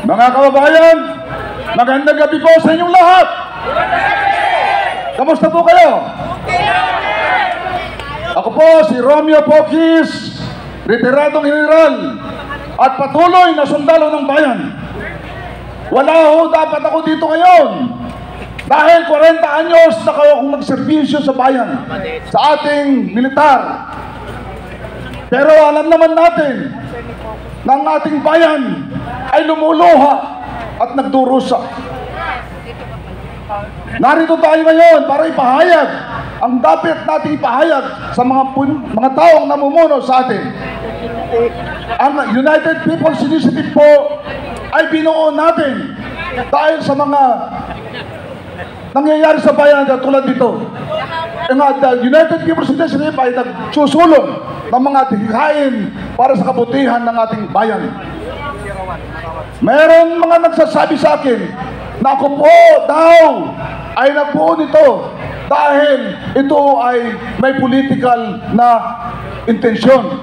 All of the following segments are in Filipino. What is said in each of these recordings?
Mga kababayan, magandang gabi po sa inyong lahat. Kamusta po kayo? Ako po si Romeo Pokis, retiradong general at patuloy na sundalo ng bayan. Wala ho dapat ako dito ngayon dahil 40 anyos na kayo akong nagserbisyo sa bayan, sa ating militar. Pero alam naman natin na ang ating bayan ay lumuluha at nagdurusa. Narito tayo ngayon para ipahayag ang dapat nating ipahayag sa mga taong namumuno sa atin. Ang United People's Initiative po ay binuo natin dahil sa mga nangyayari sa bayan tulad dito. Ang United People's Initiative ay nagsusulong ng mga tinghain para sa kabutihan ng ating bayan. Meron mga nagsasabi sa akin na ako po daw ay nabuo nito dahil ito ay may political na intensyon.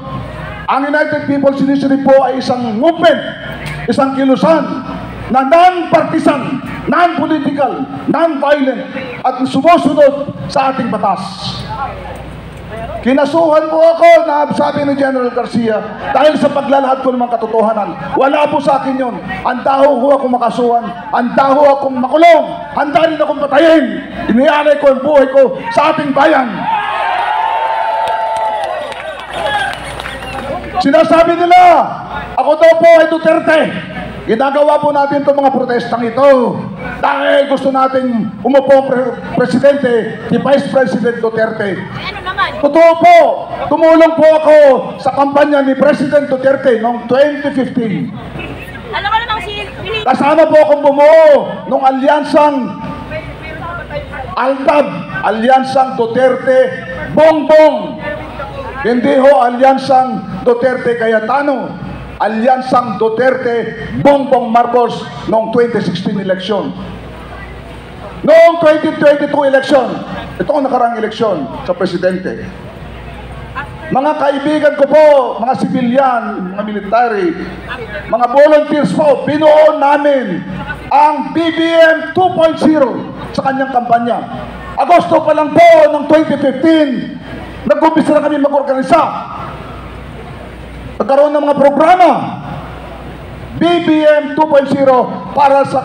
Ang United People's Initiative po ay isang movement, isang kilusan na non-partisan, non-political, non-violent at sumusunod sa ating batas. Kinasuhan po ako na sabi ni General Garcia dahil sa paglalahad ko ng mga katotohanan. Wala po sa akin yun. Handa ho akong makasuhan, handa ho akong makulong, handa rin akong patayin. Inialay ko ang buhay ko sa ating bayan. Sinasabi nila, ako daw po ay Duterte. Ginagawa po natin itong mga protestang ito dahil gusto nating umupo presidente si Vice President Duterte. Totoo po, tumulong po ako sa kampanya ni President Duterte noong 2015. Alam mo namang si Kasama po akong bumuo nung alyansang ALTAB, Alyansang Duterte Bongbong. Hindi ho alyansang Duterte Cayetano, alyansang Duterte Bongbong Marcos noong 2016 eleksyon. Noong 2022 eleksyon, ito ang nakarang eleksyon sa presidente. Mga kaibigan ko po, mga sibilyan, mga military, mga volunteers po, binuo namin ang BBM 2.0 sa kanyang kampanya. Agosto pa lang po ng 2015, nag-umpisa na kami mag-organisa. Nagkaroon ng mga programa BBM 2.0 para sa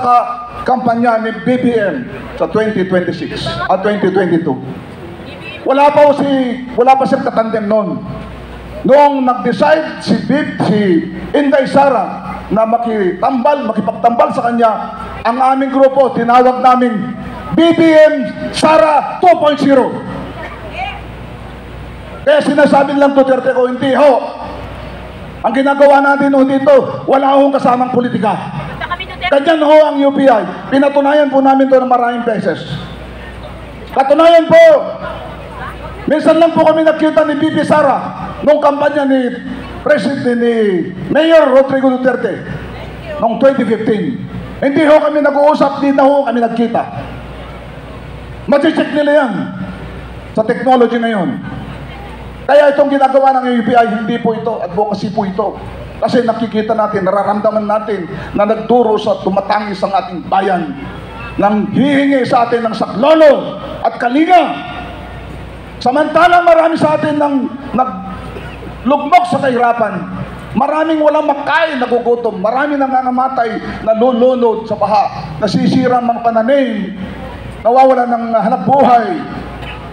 kampanya ni BBM sa 2026 at 2022. Wala pa siyang katandem noon. Noong nag-decide si Inday Sara na makipagtambal sa kanya, ang aming grupo tinawag namin BBM Sara 2.0. Kaya sinasabi lang Duterte ko, hindi ho. Ang ginagawa natin ho dito, wala hong kasamang politika. Ganyan ho ang UPI. Pinatunayan po namin ito ng maraming beses. Katunayan po, minsan lang po kami nakita ni Bibi Sara nung kampanya ni President ni Mayor Rodrigo Duterte noong 2015. Hindi ho kami nag-uusap, di na ho kami nagkita. Mati-check nila yan sa technology na yun. Kaya itong ginagawa ng UPI, hindi po ito, advocacy po ito. Kasi nakikita natin, nararamdaman natin na nagduro sa tumatangis ang ating bayan, nang hihingi sa atin ng saklolo at kalinga. Samantalang marami sa atin nang naglugmok sa kahirapan, maraming walang makain, nagugutom, maraming nangangamatay, nalulunod sa baha, nasisira ang mga pananim, nawawala ng hanap buhay.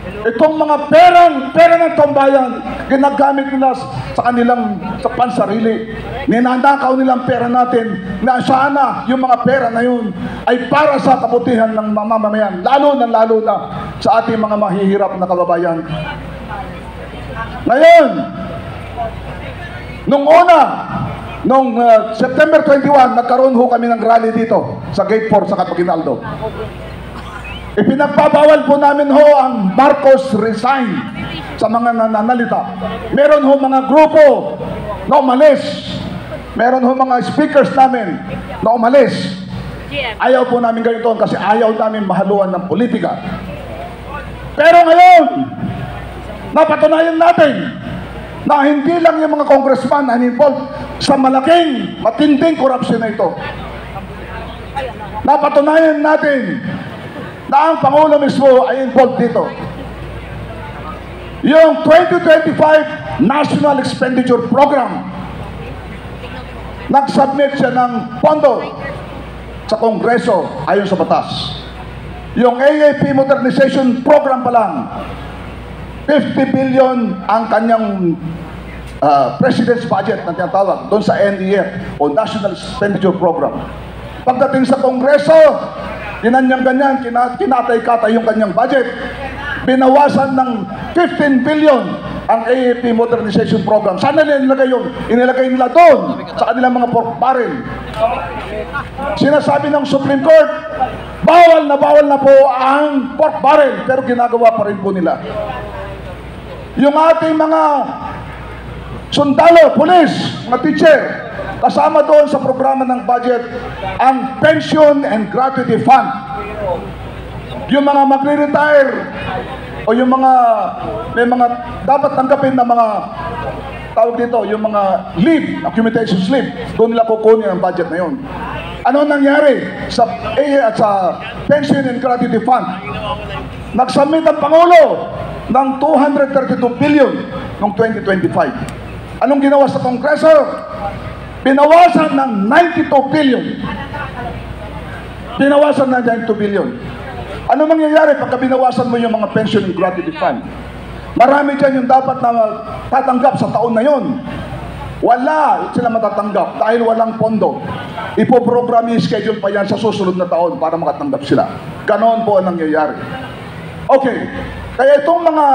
Itong mga pera ng tambayan, ginagamit nila sa kanilang pansarili. Ninanakaw nilang pera natin na sana yung mga pera na yun ay para sa kabutihan ng mamamayan, lalo na sa ating mga mahihirap na kababayan. Ngayon, nung September 21, nagkaroon ho kami ng rally dito sa Gate 4 sa Capaginaldo. Ipinagbabawal po namin ho ang Marcos resign sa mga nananalita. Meron ho mga grupo na umalis. Meron ho mga speakers namin na umalis. Ayaw po namin ganito kasi ayaw namin mahaluan ng politika. Pero ngayon, napatunayan natin na hindi lang yung mga congressman ang involved sa malaking, matinding korupsyon na ito. napatunayan natin na ang Pangulo mismo ay involved dito. Yung 2025 National Expenditure Program, nag-submit siya ng pondo sa Kongreso ayon sa batas. Yung AAP Modernization Program pa lang, 50 billion ang kanyang President's Budget na tinatawag doon sa NEF o National Expenditure Program. Pagdating sa Kongreso, ganyan, kinatay-katay yung kanyang budget. Binawasan ng 15 billion ang AAP Modernization Program. Saan nila inilagay yun? Inilagay nila doon sa kanilang mga pork barrel. Sinasabi ng Supreme Court, bawal na po ang pork barrel, pero ginagawa pa rin po nila. Yung ating mga sundalo, pulis, mga teacher, kasama doon sa programa ng budget ang Pension and Gratuity Fund. Yung mga magre-retire o yung mga may mga dapat tanggapin na mga tawag dito, yung mga leave, accumulation leave, doon nila kukunin ang budget na yun. Ano nangyari sa Pension and Gratuity Fund? Nag-submit ang Pangulo ng 232 billion noong 2025. Anong ginawa sa Kongreso? Binawasan ng 92 billion. Binawasan ng 92 billion. Ano mangyayari pagka binawasan mo yung mga pension and gratuity fund? Marami dyan yung dapat na tatanggap sa taon na yon. Wala sila matatanggap dahil walang pondo. Ipoprogram yung schedule pa yan sa susunod na taon para makatanggap sila. Ganon po ang nangyayari. Okay. Kaya itong mga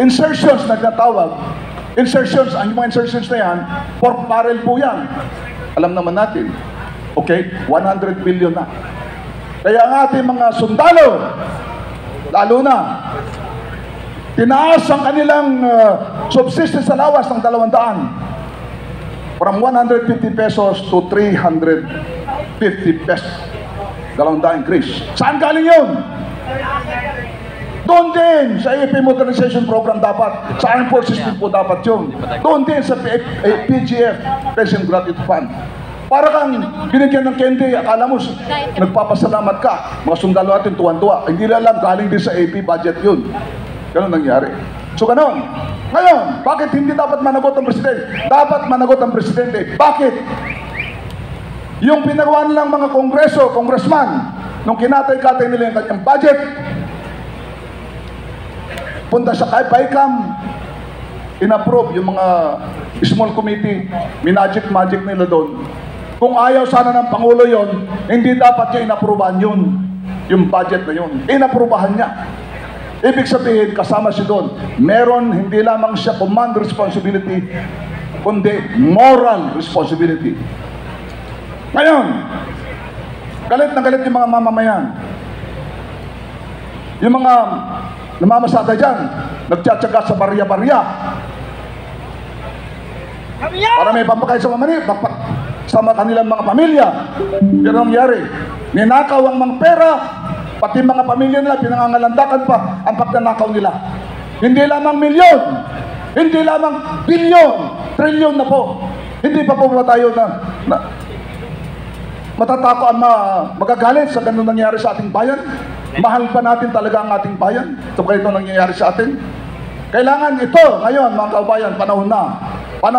insertions na tinatawag, ang mga insertions na yan, pork barrel po yan. Alam naman natin. Okay? 100 billion na. Kaya ang ating mga sundalo, lalo na, tinaas ang kanilang subsistence allowance ng 200. From 150 pesos to 350 pesos. 200 increase. Saan galing yun? Doon din sa AFP Modernization Program dapat, sa Armed Forces din po dapat yun. Doon din sa PGF, Pension Gratuity Fund. Para kang binigyan ng candy, akala mo nagpapasalamat ka. Mga sundalo natin tuwan-tuwa. Hindi na alam, galing din sa AP budget yun. Ganun nangyari. So ganun. Ngayon, bakit hindi dapat managot ang Presidente? Dapat managot ang Presidente. Bakit? Yung pinagawa nilang mga kongreso, congressman, nung kinatay-katay nila yung kanyang budget, punta sa PAICAM, in-approve yung mga small committee, minagic-magic nila doon. Kung ayaw sana ng Pangulo yon, hindi dapat niya inaprubahan yun, yung budget na yun. Inaprubahan niya. Ibig sabihin, kasama siya doon. Meron, hindi lamang siya command responsibility, kundi moral responsibility. Ngayon, galit na galit yung mga mamamayan. Yung mga namamasada dyan, nagtsatsaga sa barya-barya. Para may pampakain sa sa kanilang mga pamilya. Pero nangyari, ninakaw ang mga pera, pati mga pamilya nila, pinangangalandakan pa ang pagnanakaw nila. Hindi lamang milyon, hindi lamang bilyon, trilyon na po. Hindi pa po ba tayo na matatako ang magagalit sa ganun nangyari sa ating bayan? Mahal pa natin talaga ang ating bayan? Ito ba ito nangyayari sa atin? Kailangan ito, ngayon mga kaubayan, panahon na